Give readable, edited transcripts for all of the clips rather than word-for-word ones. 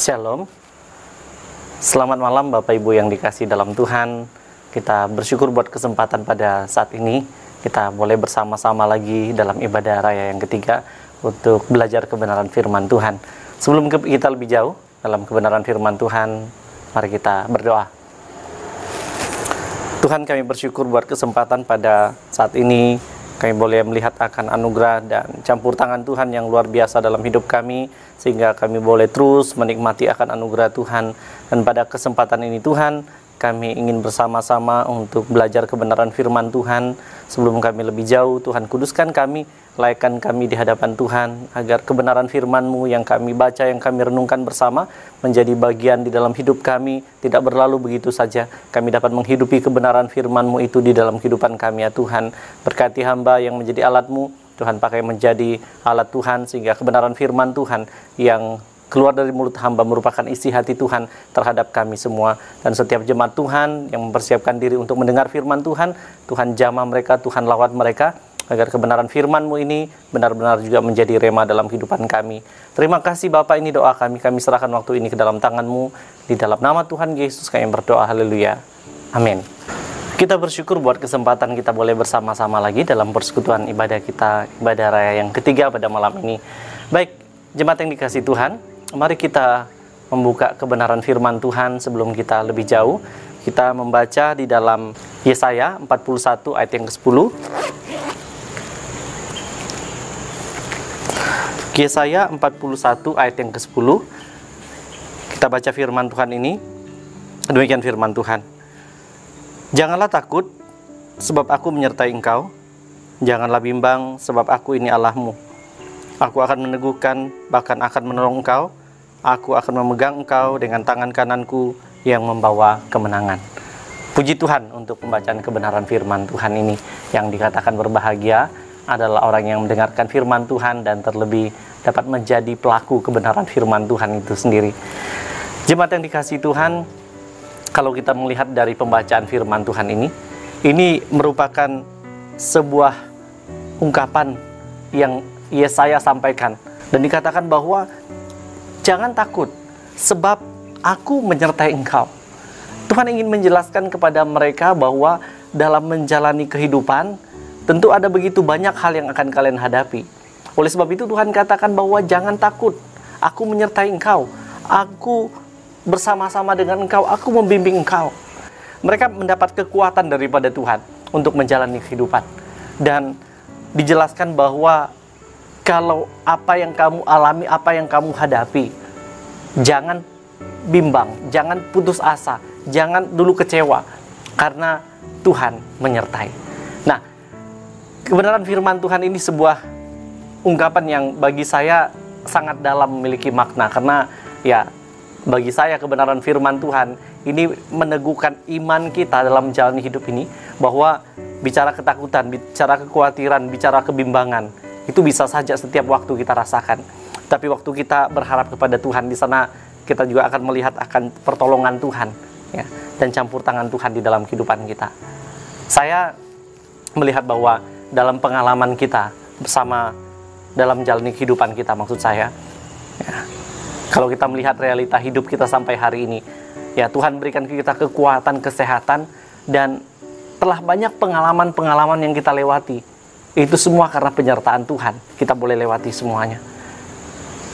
Shalom. Selamat malam Bapak Ibu yang dikasihi dalam Tuhan. Kita bersyukur buat kesempatan pada saat ini. Kita boleh bersama-sama lagi dalam ibadah raya yang ketiga untuk belajar kebenaran firman Tuhan. Sebelum kita lebih jauh dalam kebenaran firman Tuhan, mari kita berdoa. Tuhan, kami bersyukur buat kesempatan pada saat ini. Kami boleh melihat akan anugerah dan campur tangan Tuhan yang luar biasa dalam hidup kami, sehingga kami boleh terus menikmati akan anugerah Tuhan. Dan pada kesempatan ini Tuhan, kami ingin bersama-sama untuk belajar kebenaran firman Tuhan. Sebelum kami lebih jauh, Tuhan kuduskan kami, layakkan kami di hadapan Tuhan, agar kebenaran firman-Mu yang kami baca, yang kami renungkan bersama, menjadi bagian di dalam hidup kami, tidak berlalu begitu saja. Kami dapat menghidupi kebenaran firman-Mu itu di dalam kehidupan kami, ya Tuhan. Berkati hamba yang menjadi alat-Mu, Tuhan pakai menjadi alat Tuhan, sehingga kebenaran firman Tuhan yang keluar dari mulut hamba merupakan isi hati Tuhan terhadap kami semua. Dan setiap jemaat Tuhan yang mempersiapkan diri untuk mendengar firman Tuhan, Tuhan jamah mereka, Tuhan lawat mereka, agar kebenaran firman-Mu ini benar-benar juga menjadi rema dalam kehidupan kami. Terima kasih Bapak, ini doa kami serahkan waktu ini ke dalam tangan-Mu. Di dalam nama Tuhan Yesus kami berdoa, haleluya, amin. Kita bersyukur buat kesempatan kita boleh bersama-sama lagi dalam persekutuan ibadah kita, ibadah raya yang ketiga pada malam ini. Baik, jemaat yang dikasihi Tuhan, mari kita membuka kebenaran firman Tuhan. Sebelum kita lebih jauh, kita membaca di dalam Yesaya 41 ayat yang ke-10. Yesaya 41 ayat yang ke-10. Kita baca firman Tuhan ini. Demikian firman Tuhan. Janganlah takut, sebab aku menyertai engkau. Janganlah bimbang, sebab aku ini Allahmu. Aku akan meneguhkan, bahkan akan menolong engkau. Aku akan memegang engkau dengan tangan kananku yang membawa kemenangan. Puji Tuhan untuk pembacaan kebenaran firman Tuhan ini. Yang dikatakan berbahagia adalah orang yang mendengarkan firman Tuhan dan terlebih dapat menjadi pelaku kebenaran firman Tuhan itu sendiri. Jemaat yang dikasihi Tuhan, kalau kita melihat dari pembacaan firman Tuhan ini merupakan sebuah ungkapan yang Yesaya sampaikan, dan dikatakan bahwa jangan takut, sebab aku menyertai engkau. Tuhan ingin menjelaskan kepada mereka bahwa dalam menjalani kehidupan tentu ada begitu banyak hal yang akan kalian hadapi. Oleh sebab itu Tuhan katakan bahwa jangan takut, aku menyertai engkau, aku bersama-sama dengan engkau, aku membimbing engkau. Mereka mendapat kekuatan daripada Tuhan untuk menjalani kehidupan. Dan dijelaskan bahwa kalau apa yang kamu alami, apa yang kamu hadapi, jangan bimbang, jangan putus asa, jangan dulu kecewa, karena Tuhan menyertai. Nah, kebenaran firman Tuhan ini sebuah ungkapan yang bagi saya sangat dalam, memiliki makna. Karena ya, bagi saya kebenaran firman Tuhan ini meneguhkan iman kita dalam menjalani hidup ini, bahwa bicara ketakutan, bicara kekhawatiran, bicara kebimbangan, itu bisa saja setiap waktu kita rasakan. Tapi waktu kita berharap kepada Tuhan, di sana kita juga akan melihat akan pertolongan Tuhan, ya, dan campur tangan Tuhan di dalam kehidupan kita. Saya melihat bahwa dalam pengalaman kita bersama dalam menjalani kehidupan kita, maksud saya, ya, kalau kita melihat realita hidup kita sampai hari ini, ya, Tuhan berikan kita kekuatan, kesehatan, dan telah banyak pengalaman-pengalaman yang kita lewati. Itu semua karena penyertaan Tuhan. Kita boleh lewati semuanya.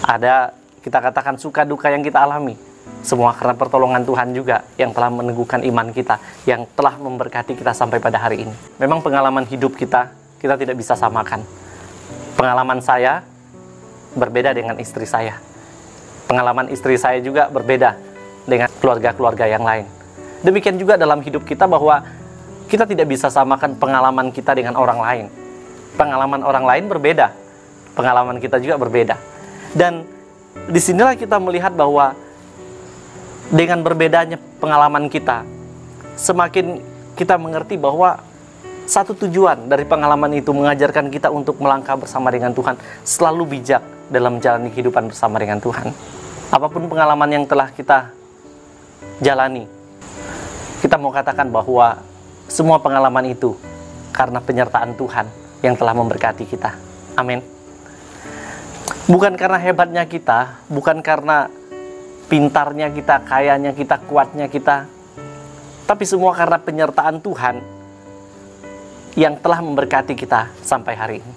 Ada, kita katakan, suka duka yang kita alami, semua karena pertolongan Tuhan juga yang telah meneguhkan iman kita, yang telah memberkati kita sampai pada hari ini. Memang pengalaman hidup kita tidak bisa samakan. Pengalaman saya berbeda dengan istri saya. Pengalaman istri saya juga berbeda dengan keluarga-keluarga yang lain. Demikian juga dalam hidup kita, bahwa kita tidak bisa samakan pengalaman kita dengan orang lain. Pengalaman orang lain berbeda, pengalaman kita juga berbeda. Dan disinilah kita melihat bahwa dengan berbedanya pengalaman kita, semakin kita mengerti bahwa satu tujuan dari pengalaman itu mengajarkan kita untuk melangkah bersama dengan Tuhan, selalu bijak dalam menjalani kehidupan bersama dengan Tuhan. Apapun pengalaman yang telah kita jalani, kita mau katakan bahwa semua pengalaman itu karena penyertaan Tuhan yang telah memberkati kita. Amin. Bukan karena hebatnya kita, bukan karena pintarnya kita, kayanya kita, kuatnya kita. Tapi semua karena penyertaan Tuhan yang telah memberkati kita sampai hari ini.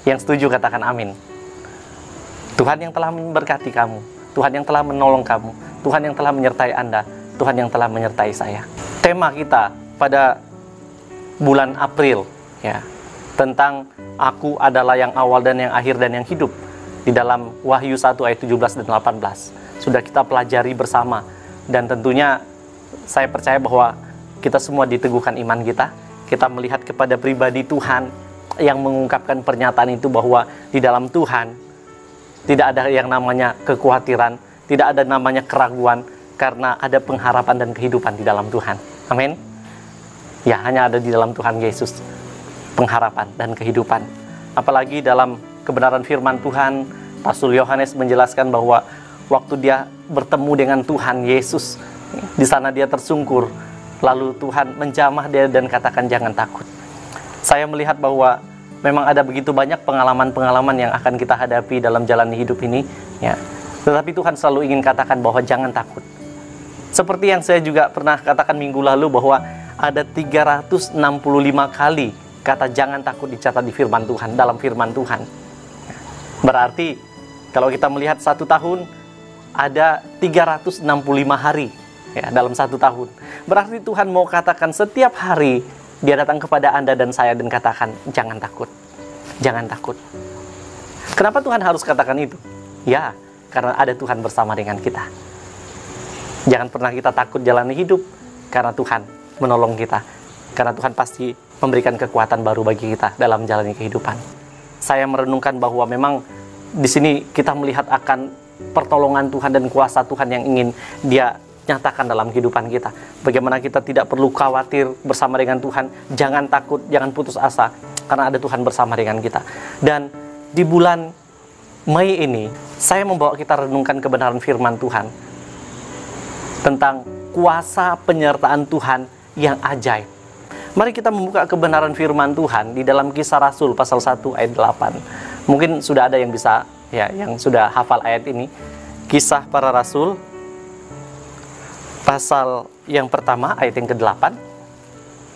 Yang setuju katakan amin. Tuhan yang telah memberkati kamu, Tuhan yang telah menolong kamu, Tuhan yang telah menyertai Anda, Tuhan yang telah menyertai saya. Tema kita pada bulan April, ya, tentang aku adalah yang awal dan yang akhir dan yang hidup, di dalam Wahyu 1 ayat 17 dan 18 sudah kita pelajari bersama. Dan tentunya saya percaya bahwa kita semua diteguhkan iman kita. Kita melihat kepada pribadi Tuhan yang mengungkapkan pernyataan itu, bahwa di dalam Tuhan tidak ada yang namanya kekhawatiran, tidak ada namanya keraguan, karena ada pengharapan dan kehidupan di dalam Tuhan. Amin. Ya, hanya ada di dalam Tuhan Yesus pengharapan dan kehidupan. Apalagi dalam kebenaran firman Tuhan, Rasul Yohanes menjelaskan bahwa waktu dia bertemu dengan Tuhan Yesus, di sana dia tersungkur, lalu Tuhan menjamah dia dan katakan jangan takut. Saya melihat bahwa memang ada begitu banyak pengalaman-pengalaman yang akan kita hadapi dalam jalan hidup ini, ya. Tetapi Tuhan selalu ingin katakan bahwa jangan takut. Seperti yang saya juga pernah katakan minggu lalu, bahwa ada 365 kali kata jangan takut dicatat di firman Tuhan, dalam firman Tuhan. Berarti kalau kita melihat satu tahun, ada 365 hari, ya, dalam satu tahun. Berarti Tuhan mau katakan setiap hari dia datang kepada Anda dan saya dan katakan jangan takut, jangan takut. Kenapa Tuhan harus katakan itu? Ya, karena ada Tuhan bersama dengan kita. Jangan pernah kita takut jalani hidup, karena Tuhan menolong kita, karena Tuhan pasti memberikan kekuatan baru bagi kita dalam menjalani kehidupan. Saya merenungkan bahwa memang di sini kita melihat akan pertolongan Tuhan dan kuasa Tuhan yang ingin Dia nyatakan dalam kehidupan kita. Bagaimana kita tidak perlu khawatir bersama dengan Tuhan, jangan takut, jangan putus asa, karena ada Tuhan bersama dengan kita. Dan di bulan Mei ini, saya membawa kita renungkan kebenaran firman Tuhan tentang kuasa penyertaan Tuhan yang ajaib. Mari kita membuka kebenaran firman Tuhan di dalam Kisah Rasul pasal 1 ayat 8. Mungkin sudah ada yang bisa, ya, yang sudah hafal ayat ini. Kisah para Rasul pasal yang pertama ayat yang ke-8.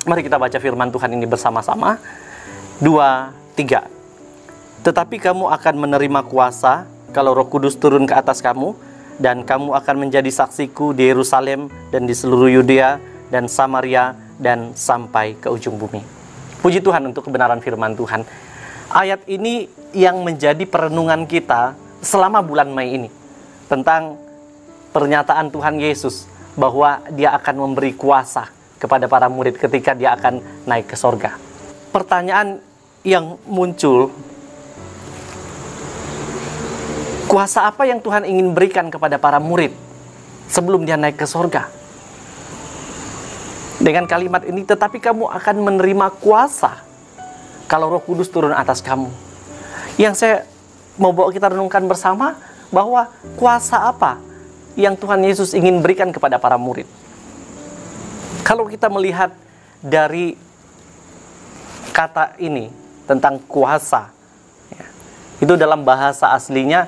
Mari kita baca firman Tuhan ini bersama-sama. 2, 3. Tetapi kamu akan menerima kuasa kalau Roh Kudus turun ke atas kamu, dan kamu akan menjadi saksiku di Yerusalem dan di seluruh Yudea dan Samaria dan sampai ke ujung bumi. Puji Tuhan untuk kebenaran firman Tuhan. Ayat ini yang menjadi perenungan kita selama bulan Mei ini, tentang pernyataan Tuhan Yesus bahwa Dia akan memberi kuasa kepada para murid ketika Dia akan naik ke sorga. Pertanyaan yang muncul, kuasa apa yang Tuhan ingin berikan kepada para murid sebelum Dia naik ke sorga? Dengan kalimat ini, tetapi kamu akan menerima kuasa kalau Roh Kudus turun atas kamu. Yang saya mau bawa kita renungkan bersama, bahwa kuasa apa yang Tuhan Yesus ingin berikan kepada para murid. Kalau kita melihat dari kata ini tentang kuasa, ya, itu dalam bahasa aslinya,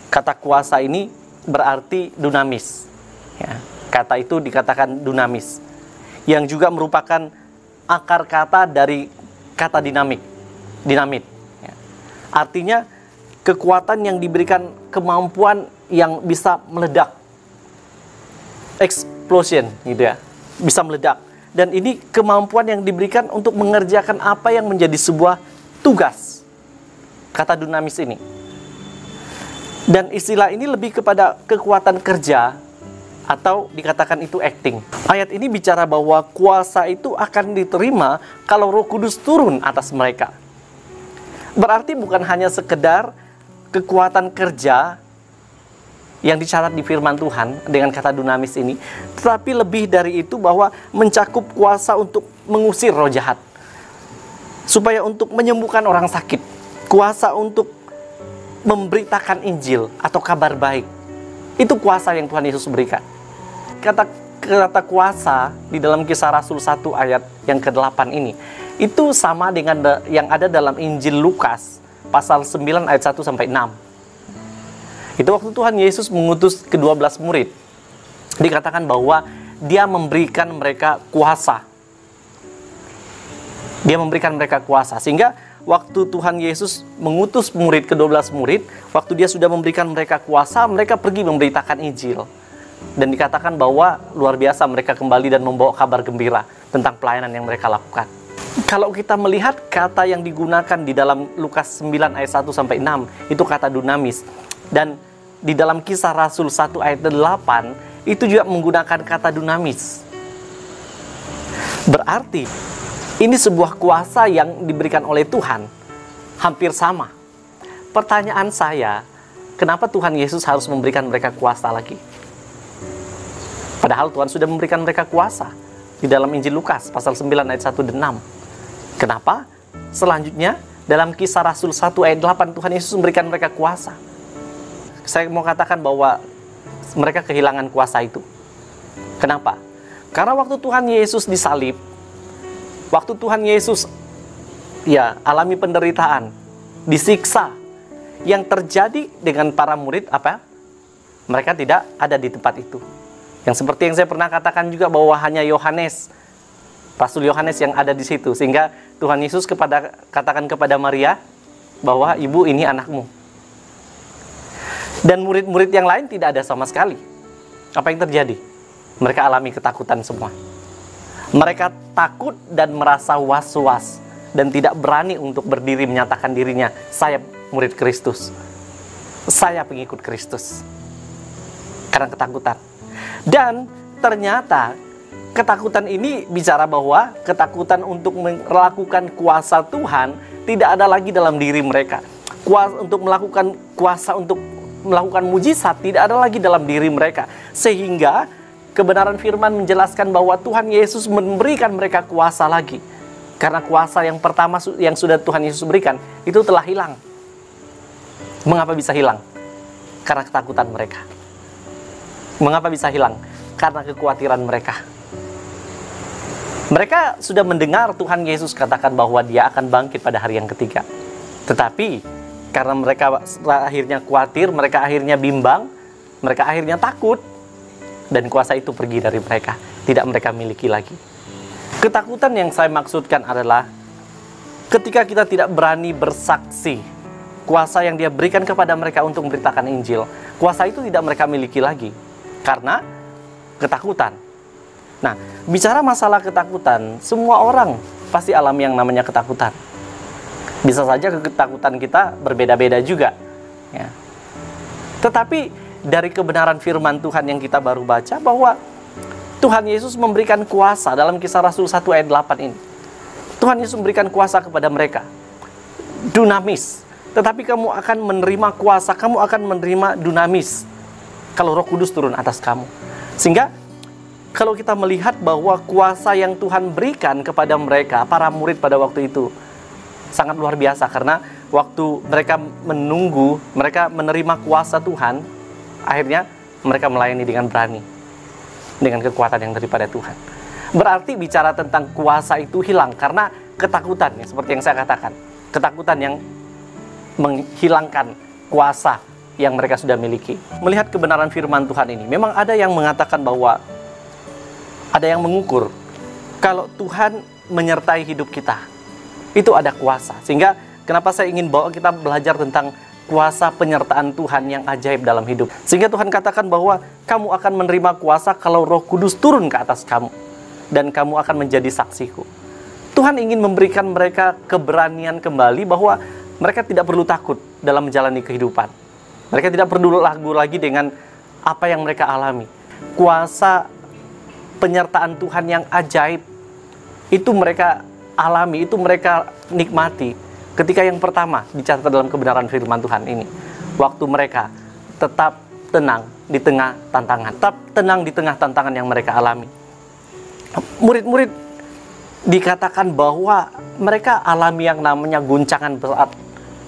kata kuasa ini berarti dunamis, ya. Kata itu dikatakan dunamis, yang juga merupakan akar kata dari kata dinamit, ya. Artinya kekuatan yang diberikan, kemampuan yang bisa meledak, explosion gitu ya, bisa meledak. Dan ini kemampuan yang diberikan untuk mengerjakan apa yang menjadi sebuah tugas, kata dunamis ini. Dan istilah ini lebih kepada kekuatan kerja, atau dikatakan itu acting. Ayat ini bicara bahwa kuasa itu akan diterima kalau Roh Kudus turun atas mereka. Berarti bukan hanya sekedar kekuatan kerja yang dicatat di firman Tuhan dengan kata dunamis ini, tetapi lebih dari itu, bahwa mencakup kuasa untuk mengusir roh jahat, supaya untuk menyembuhkan orang sakit, kuasa untuk memberitakan Injil atau kabar baik. Itu kuasa yang Tuhan Yesus berikan. Kata kuasa di dalam Kisah Rasul 1 ayat yang ke-8 ini, itu sama dengan yang ada dalam Injil Lukas pasal 9 ayat 1 sampai 6. Itu waktu Tuhan Yesus mengutus ke-12 murid. Dikatakan bahwa dia memberikan mereka kuasa. Dia memberikan mereka kuasa. Sehingga waktu Tuhan Yesus mengutus murid ke-12 murid, waktu dia sudah memberikan mereka kuasa, mereka pergi memberitakan Injil. Dan dikatakan bahwa luar biasa mereka kembali dan membawa kabar gembira tentang pelayanan yang mereka lakukan. Kalau kita melihat kata yang digunakan di dalam Lukas 9 ayat 1-6, itu kata dunamis. Dan di dalam Kisah Rasul 1 ayat 8, itu juga menggunakan kata dunamis. Berarti ini sebuah kuasa yang diberikan oleh Tuhan, hampir sama. Pertanyaan saya, kenapa Tuhan Yesus harus memberikan mereka kuasa lagi? Padahal Tuhan sudah memberikan mereka kuasa di dalam Injil Lukas pasal 9 ayat 1 dan 6. Kenapa? Selanjutnya dalam Kisah Rasul 1 ayat 8 Tuhan Yesus memberikan mereka kuasa. Saya mau katakan bahwa mereka kehilangan kuasa itu. Kenapa? Karena waktu Tuhan Yesus disalib, waktu Tuhan Yesus alami penderitaan, disiksa, yang terjadi dengan para murid apa? Mereka tidak ada di tempat itu. Yang seperti yang saya pernah katakan juga bahwa hanya Yohanes, Rasul Yohanes yang ada di situ. Sehingga Tuhan Yesus katakan kepada Maria bahwa ibu ini anakmu. Dan murid-murid yang lain tidak ada sama sekali. Apa yang terjadi? Mereka alami ketakutan semua. Mereka takut dan merasa was-was dan tidak berani untuk berdiri menyatakan dirinya, saya murid Kristus, saya pengikut Kristus, karena ketakutan. Dan ternyata ketakutan ini bicara bahwa ketakutan untuk melakukan kuasa Tuhan tidak ada lagi dalam diri mereka. Kuasa untuk melakukan mujizat tidak ada lagi dalam diri mereka. Sehingga kebenaran firman menjelaskan bahwa Tuhan Yesus memberikan mereka kuasa lagi. Karena kuasa yang pertama yang sudah Tuhan Yesus berikan itu telah hilang. Mengapa bisa hilang? Karena ketakutan mereka. Mengapa bisa hilang? Karena kekhawatiran mereka. Mereka sudah mendengar Tuhan Yesus katakan bahwa dia akan bangkit pada hari yang ketiga. Tetapi karena mereka akhirnya khawatir, mereka akhirnya bimbang, mereka akhirnya takut, dan kuasa itu pergi dari mereka, tidak mereka miliki lagi. Ketakutan yang saya maksudkan adalah ketika kita tidak berani bersaksi, kuasa yang dia berikan kepada mereka untuk memberitakan Injil, kuasa itu tidak mereka miliki lagi karena ketakutan. Nah, bicara masalah ketakutan, semua orang pasti alami yang namanya ketakutan. Bisa saja ketakutan kita berbeda-beda juga, ya. Tetapi dari kebenaran firman Tuhan yang kita baru baca bahwa Tuhan Yesus memberikan kuasa dalam Kisah Rasul 1 ayat 8 ini. Tuhan Yesus memberikan kuasa kepada mereka, dunamis. Tetapi kamu akan menerima kuasa, kamu akan menerima dunamis kalau Roh Kudus turun atas kamu. Sehingga kalau kita melihat bahwa kuasa yang Tuhan berikan kepada mereka, para murid pada waktu itu, sangat luar biasa. Karena waktu mereka menunggu, mereka menerima kuasa Tuhan, akhirnya mereka melayani dengan berani, dengan kekuatan yang daripada Tuhan. Berarti bicara tentang kuasa itu hilang karena ketakutan, ya, seperti yang saya katakan. Ketakutan yang menghilangkan kuasa yang mereka sudah miliki. Melihat kebenaran firman Tuhan ini, memang ada yang mengatakan bahwa ada yang mengukur kalau Tuhan menyertai hidup kita, itu ada kuasa. Sehingga kenapa saya ingin bawa kita belajar tentang kuasa penyertaan Tuhan yang ajaib dalam hidup. Sehingga Tuhan katakan bahwa kamu akan menerima kuasa kalau Roh Kudus turun ke atas kamu, dan kamu akan menjadi saksiku. Tuhan ingin memberikan mereka keberanian kembali bahwa mereka tidak perlu takut dalam menjalani kehidupan. Mereka tidak perlu ragu lagi dengan apa yang mereka alami. Kuasa penyertaan Tuhan yang ajaib itu mereka alami, itu mereka nikmati ketika yang pertama dicatat dalam kebenaran firman Tuhan ini. Waktu mereka tetap tenang di tengah tantangan, tetap tenang di tengah tantangan yang mereka alami. Murid-murid dikatakan bahwa mereka alami yang namanya guncangan berat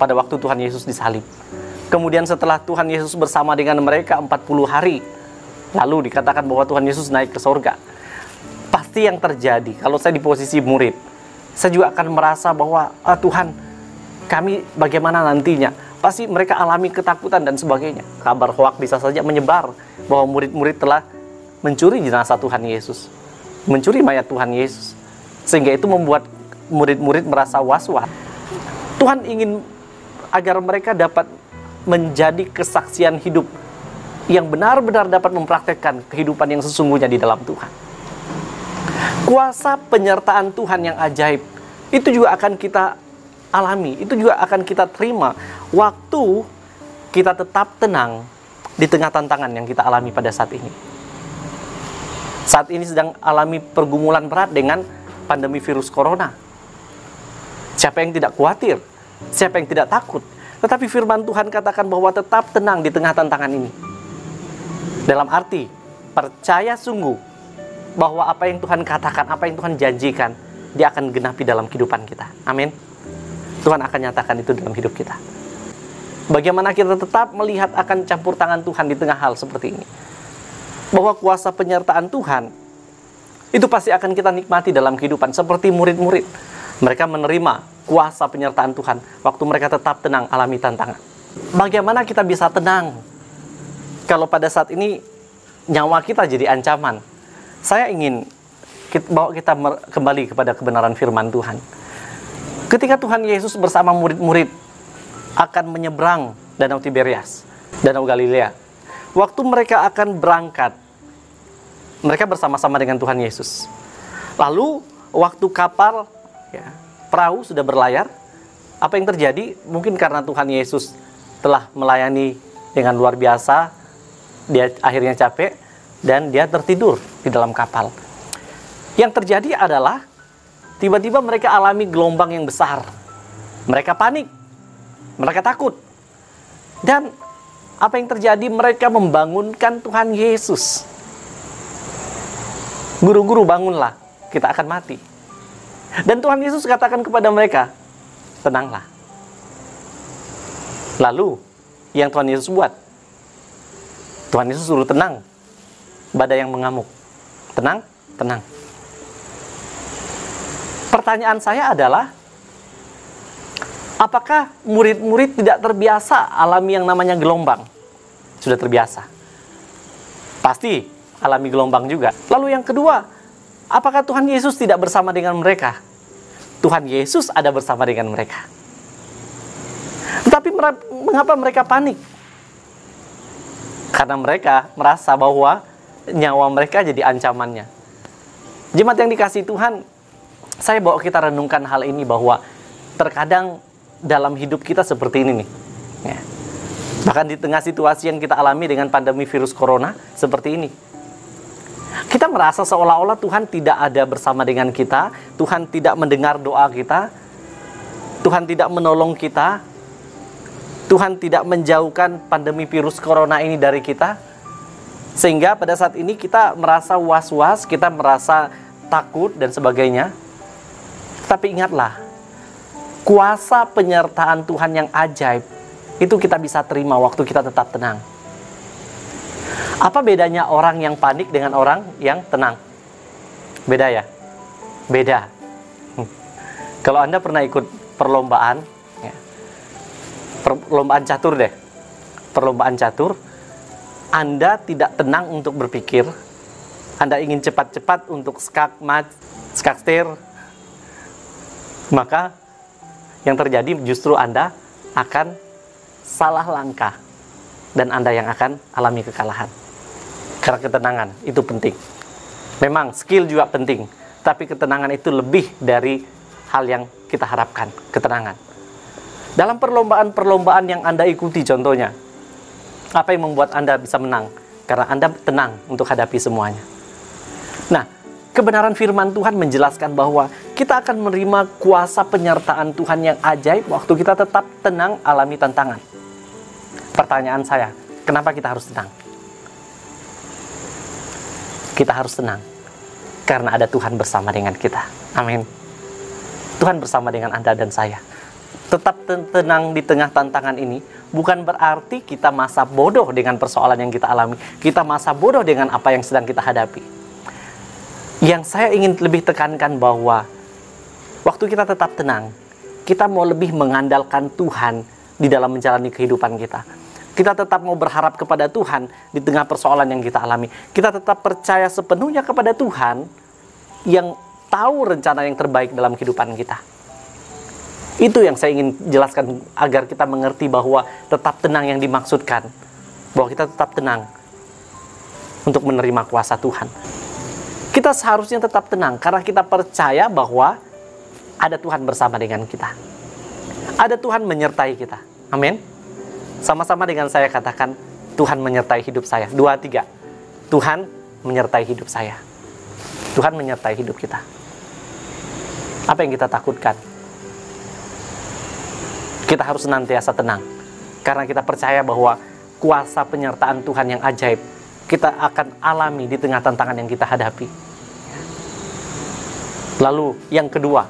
pada waktu Tuhan Yesus disalib. Kemudian setelah Tuhan Yesus bersama dengan mereka 40 hari, lalu dikatakan bahwa Tuhan Yesus naik ke sorga. Pasti yang terjadi, kalau saya di posisi murid, saya juga akan merasa bahwa Tuhan, kami bagaimana nantinya? pasti mereka alami ketakutan dan sebagainya. Kabar hoak bisa saja menyebar bahwa murid-murid telah mencuri jenazah Tuhan Yesus, mencuri mayat Tuhan Yesus, sehingga itu membuat murid-murid merasa was-was. Tuhan ingin agar mereka dapat menjadi kesaksian hidup yang benar-benar dapat mempraktekkan kehidupan yang sesungguhnya di dalam Tuhan. Kuasa penyertaan Tuhan yang ajaib itu juga akan kita alami, itu juga akan kita terima waktu kita tetap tenang di tengah tantangan yang kita alami pada saat ini. Saat ini sedang alami pergumulan berat dengan pandemi virus corona. Siapa yang tidak khawatir? Siapa yang tidak takut? Tetapi firman Tuhan katakan bahwa tetap tenang di tengah tantangan ini. Dalam arti, percaya sungguh bahwa apa yang Tuhan katakan, apa yang Tuhan janjikan, dia akan genapi dalam kehidupan kita. Amin. Tuhan akan nyatakan itu dalam hidup kita. Bagaimana kita tetap melihat akan campur tangan Tuhan di tengah hal seperti ini. Bahwa kuasa penyertaan Tuhan itu pasti akan kita nikmati dalam kehidupan. Seperti murid-murid, mereka menerima kuasa penyertaan Tuhan waktu mereka tetap tenang alami tantangan. Bagaimana kita bisa tenang kalau pada saat ini nyawa kita jadi ancaman? Saya ingin bawa kita kembali kepada kebenaran firman Tuhan. Ketika Tuhan Yesus bersama murid-murid akan menyeberang Danau Tiberias, Danau Galilea, waktu mereka akan berangkat, mereka bersama-sama dengan Tuhan Yesus. Lalu waktu kapal, perahu sudah berlayar, apa yang terjadi? Mungkin karena Tuhan Yesus telah melayani dengan luar biasa, dia akhirnya capek dan dia tertidur di dalam kapal. Yang terjadi adalah tiba-tiba mereka alami gelombang yang besar. Mereka panik, mereka takut. Dan apa yang terjadi? Mereka membangunkan Tuhan Yesus. Guru-guru, bangunlah, kita akan mati. Dan Tuhan Yesus katakan kepada mereka, tenanglah. Lalu, yang Tuhan Yesus buat, Tuhan Yesus suruh tenang. Badai yang mengamuk, tenang, tenang. Pertanyaan saya adalah, apakah murid-murid tidak terbiasa alami yang namanya gelombang? Sudah terbiasa. Pasti alami gelombang juga. Lalu yang kedua, apakah Tuhan Yesus tidak bersama dengan mereka? Tuhan Yesus ada bersama dengan mereka. Tetapi mengapa mereka panik? Karena mereka merasa bahwa nyawa mereka jadi ancamannya. Jemaat yang dikasihi Tuhan, saya bawa kita renungkan hal ini bahwa terkadang dalam hidup kita seperti ini nih. Ya. Bahkan di tengah situasi yang kita alami dengan pandemi virus corona seperti ini. Kita merasa seolah-olah Tuhan tidak ada bersama dengan kita, Tuhan tidak mendengar doa kita, Tuhan tidak menolong kita, Tuhan tidak menjauhkan pandemi virus corona ini dari kita. Sehingga pada saat ini kita merasa was-was, kita merasa takut dan sebagainya. Tapi ingatlah, kuasa penyertaan Tuhan yang ajaib itu kita bisa terima waktu kita tetap tenang. Apa bedanya orang yang panik dengan orang yang tenang? Beda ya? Beda. Kalau Anda pernah ikut perlombaan, perlombaan catur deh, perlombaan catur, Anda tidak tenang untuk berpikir, Anda ingin cepat-cepat untuk skakmat, skakster, maka yang terjadi justru Anda akan salah langkah dan Anda yang akan alami kekalahan. Karena ketenangan itu penting. Memang skill juga penting, tapi ketenangan itu lebih dari hal yang kita harapkan, ketenangan. Dalam perlombaan-perlombaan yang Anda ikuti contohnya, apa yang membuat Anda bisa menang? Karena Anda tenang untuk hadapi semuanya. Nah, kebenaran firman Tuhan menjelaskan bahwa kita akan menerima kuasa penyertaan Tuhan yang ajaib waktu kita tetap tenang alami tantangan. Pertanyaan saya, kenapa kita harus tenang? Kita harus tenang karena ada Tuhan bersama dengan kita. Amin. Tuhan bersama dengan Anda dan saya. Tetap tenang di tengah tantangan ini bukan berarti kita masa bodoh dengan persoalan yang kita alami. Kita masa bodoh dengan apa yang sedang kita hadapi. Yang saya ingin lebih tekankan bahwa waktu kita tetap tenang, kita mau lebih mengandalkan Tuhan di dalam menjalani kehidupan kita. Kita tetap mau berharap kepada Tuhan di tengah persoalan yang kita alami. Kita tetap percaya sepenuhnya kepada Tuhan yang tahu rencana yang terbaik dalam kehidupan kita. Itu yang saya ingin jelaskan agar kita mengerti bahwa tetap tenang yang dimaksudkan. Bahwa kita tetap tenang untuk menerima kuasa Tuhan. Kita seharusnya tetap tenang karena kita percaya bahwa ada Tuhan bersama dengan kita. Ada Tuhan menyertai kita. Amin. Sama-sama dengan saya katakan, Tuhan menyertai hidup saya. 2, 3. Tuhan menyertai hidup saya. Tuhan menyertai hidup kita. Apa yang kita takutkan? Kita harus senantiasa tenang. Karena kita percaya bahwa kuasa penyertaan Tuhan yang ajaib kita akan alami di tengah tantangan yang kita hadapi. Lalu yang kedua,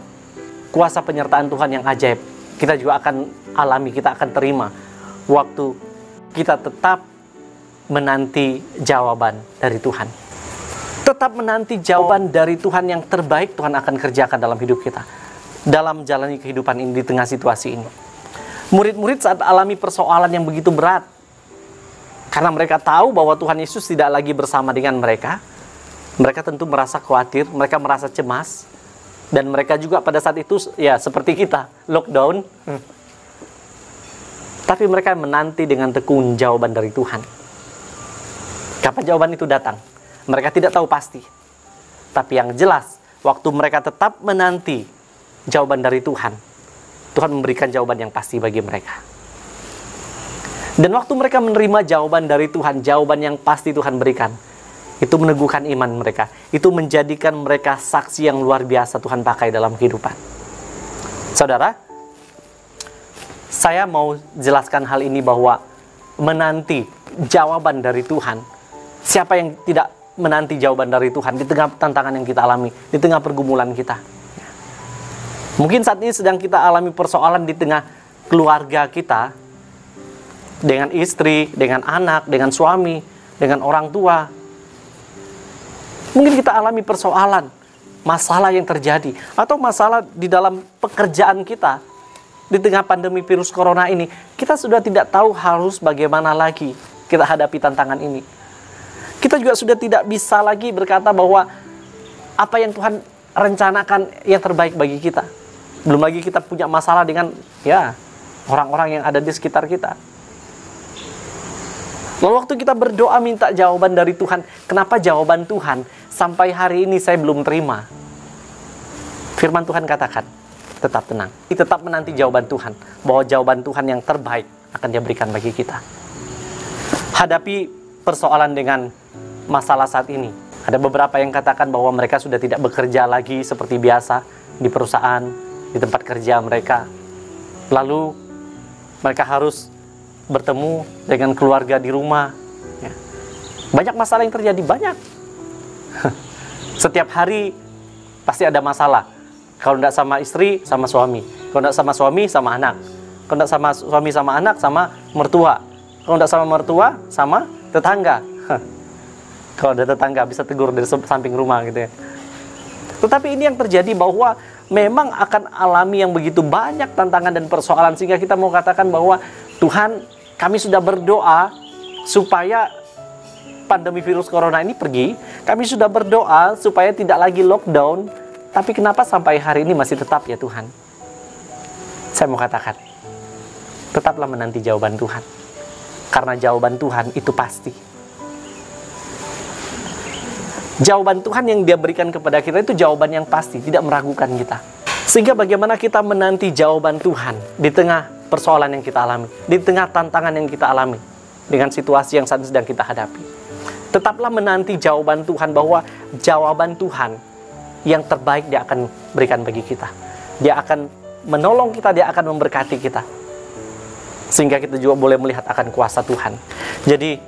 kuasa penyertaan Tuhan yang ajaib kita juga akan alami, kita akan terima waktu kita tetap menanti jawaban dari Tuhan. Tetap menanti jawaban dari Tuhan yang terbaik Tuhan akan kerjakan dalam hidup kita. Dalam menjalani kehidupan ini di tengah situasi ini. Murid-murid saat alami persoalan yang begitu berat. Karena mereka tahu bahwa Tuhan Yesus tidak lagi bersama dengan mereka. Mereka tentu merasa khawatir, mereka merasa cemas. Dan mereka juga pada saat itu ya seperti kita, lockdown. Tapi mereka menanti dengan tekun jawaban dari Tuhan. Kapan jawaban itu datang? Mereka tidak tahu pasti. Tapi yang jelas, waktu mereka tetap menanti jawaban dari Tuhan, Tuhan memberikan jawaban yang pasti bagi mereka. Dan waktu mereka menerima jawaban dari Tuhan, jawaban yang pasti Tuhan berikan, itu meneguhkan iman mereka. Itu menjadikan mereka saksi yang luar biasa Tuhan pakai dalam kehidupan. Saudara, saya mau jelaskan hal ini bahwa menanti jawaban dari Tuhan, siapa yang tidak menanti jawaban dari Tuhan di tengah tantangan yang kita alami, di tengah pergumulan kita. Mungkin saat ini sedang kita alami persoalan di tengah keluarga kita, dengan istri, dengan anak, dengan suami, dengan orang tua. Mungkin kita alami persoalan, masalah yang terjadi, atau masalah di dalam pekerjaan kita. Di tengah pandemi virus corona ini, kita sudah tidak tahu harus bagaimana lagi kita hadapi tantangan ini. Kita juga sudah tidak bisa lagi berkata bahwa apa yang Tuhan rencanakan yang terbaik bagi kita. Belum lagi kita punya masalah dengan orang-orang yang ada di sekitar kita. Lalu waktu kita berdoa minta jawaban dari Tuhan, kenapa jawaban Tuhan sampai hari ini saya belum terima? Firman Tuhan katakan, tetap tenang. Tetap menanti jawaban Tuhan. Bahwa jawaban Tuhan yang terbaik akan Dia berikan bagi kita. Hadapi persoalan dengan masalah saat ini. Ada beberapa yang katakan bahwa mereka sudah tidak bekerja lagi seperti biasa di perusahaan, di tempat kerja mereka. Lalu mereka harus bertemu dengan keluarga di rumah. Banyak masalah yang terjadi, banyak. Setiap hari pasti ada masalah. Kalau tidak sama istri, sama suami. Kalau tidak sama suami, sama anak. Kalau tidak sama suami, sama anak, sama mertua. Kalau tidak sama mertua, sama tetangga. Kalau ada tetangga bisa tegur dari samping rumah gitu ya. Tetapi ini yang terjadi bahwa memang akan alami yang begitu banyak tantangan dan persoalan. Sehingga kita mau katakan bahwa Tuhan, kami sudah berdoa supaya pandemi virus corona ini pergi. Kami sudah berdoa supaya tidak lagi lockdown. Tapi kenapa sampai hari ini masih tetap ya Tuhan? Saya mau katakan, tetaplah menanti jawaban Tuhan. Karena jawaban Tuhan itu pasti. Jawaban Tuhan yang Dia berikan kepada kita itu jawaban yang pasti, tidak meragukan kita. Sehingga bagaimana kita menanti jawaban Tuhan di tengah persoalan yang kita alami, di tengah tantangan yang kita alami, dengan situasi yang saat ini sedang kita hadapi. Tetaplah menanti jawaban Tuhan, bahwa jawaban Tuhan yang terbaik Dia akan berikan bagi kita. Dia akan menolong kita, Dia akan memberkati kita. Sehingga kita juga boleh melihat akan kuasa Tuhan. Jadi,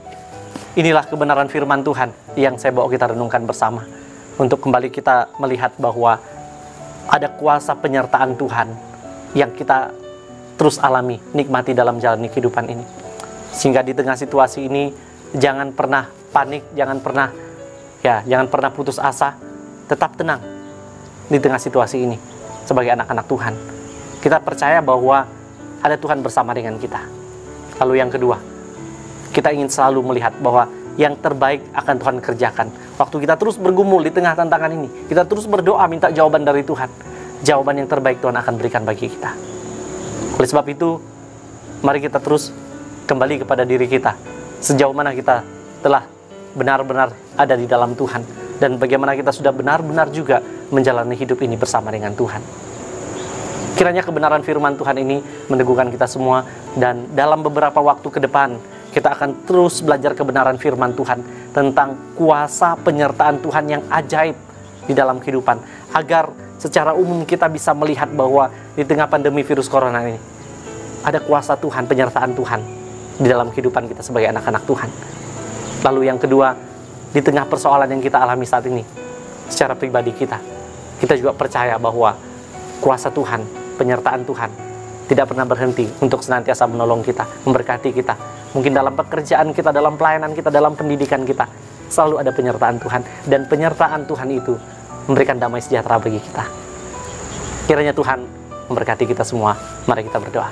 inilah kebenaran firman Tuhan yang saya bawa kita renungkan bersama. Untuk kembali kita melihat bahwa ada kuasa penyertaan Tuhan yang kita terus alami, nikmati dalam jalani kehidupan ini. Sehingga di tengah situasi ini, jangan pernah panik, jangan pernah putus asa. Tetap tenang di tengah situasi ini sebagai anak-anak Tuhan. Kita percaya bahwa ada Tuhan bersama dengan kita. Lalu yang kedua, kita ingin selalu melihat bahwa yang terbaik akan Tuhan kerjakan. Waktu kita terus bergumul di tengah tantangan ini, kita terus berdoa minta jawaban dari Tuhan. Jawaban yang terbaik Tuhan akan berikan bagi kita. Oleh sebab itu, mari kita terus kembali kepada diri kita. Sejauh mana kita telah benar-benar ada di dalam Tuhan. Dan bagaimana kita sudah benar-benar juga menjalani hidup ini bersama dengan Tuhan. Kiranya kebenaran firman Tuhan ini meneguhkan kita semua. Dan dalam beberapa waktu ke depan, kita akan terus belajar kebenaran firman Tuhan tentang kuasa penyertaan Tuhan yang ajaib di dalam kehidupan. Agar secara umum kita bisa melihat bahwa di tengah pandemi virus corona ini, ada kuasa Tuhan, penyertaan Tuhan di dalam kehidupan kita sebagai anak-anak Tuhan. Lalu yang kedua, di tengah persoalan yang kita alami saat ini, secara pribadi kita juga percaya bahwa kuasa Tuhan, penyertaan Tuhan tidak pernah berhenti untuk senantiasa menolong kita, memberkati kita. Mungkin dalam pekerjaan kita, dalam pelayanan kita, dalam pendidikan kita, selalu ada penyertaan Tuhan. Dan penyertaan Tuhan itu memberikan damai sejahtera bagi kita. Kiranya Tuhan memberkati kita semua. Mari kita berdoa.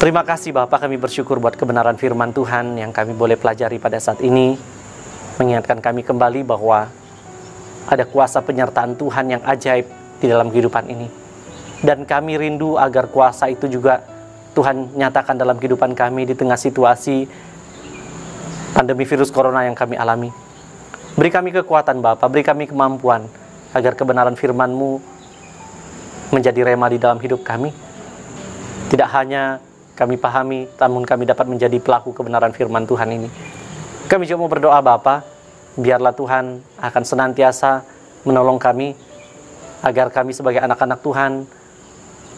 Terima kasih Bapa, kami bersyukur buat kebenaran firman Tuhan yang kami boleh pelajari pada saat ini. Mengingatkan kami kembali bahwa ada kuasa penyertaan Tuhan yang ajaib di dalam kehidupan ini. Dan kami rindu agar kuasa itu juga Tuhan nyatakan dalam kehidupan kami di tengah situasi pandemi virus corona yang kami alami. Beri kami kekuatan Bapa, beri kami kemampuan agar kebenaran firman-Mu menjadi rema di dalam hidup kami. Tidak hanya kami pahami, namun kami dapat menjadi pelaku kebenaran firman Tuhan ini. Kami juga mau berdoa Bapa, biarlah Tuhan akan senantiasa menolong kami, agar kami sebagai anak-anak Tuhan,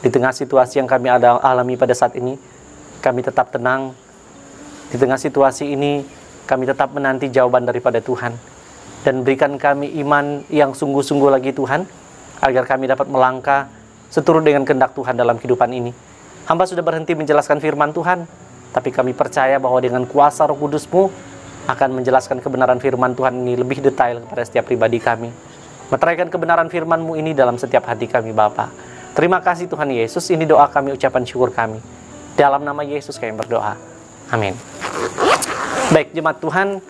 di tengah situasi yang kami alami pada saat ini, kami tetap tenang. Di tengah situasi ini, kami tetap menanti jawaban daripada Tuhan. Dan berikan kami iman yang sungguh-sungguh lagi Tuhan, agar kami dapat melangkah seturut dengan kehendak Tuhan dalam kehidupan ini. Hamba sudah berhenti menjelaskan firman Tuhan, tapi kami percaya bahwa dengan kuasa Roh Kudus-Mu akan menjelaskan kebenaran firman Tuhan ini lebih detail kepada setiap pribadi kami. Meteraikan kebenaran firman-Mu ini dalam setiap hati kami Bapa. Terima kasih Tuhan Yesus, ini doa kami, ucapan syukur kami. Dalam nama Yesus kami berdoa. Amin. Baik jemaat Tuhan,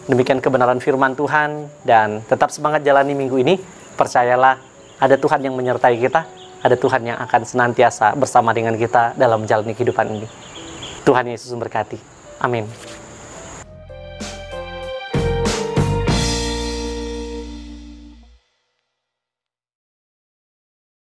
demikian kebenaran firman Tuhan, dan tetap semangat jalani minggu ini. Percayalah, ada Tuhan yang menyertai kita, ada Tuhan yang akan senantiasa bersama dengan kita dalam menjalani kehidupan ini. Tuhan Yesus memberkati. Amin.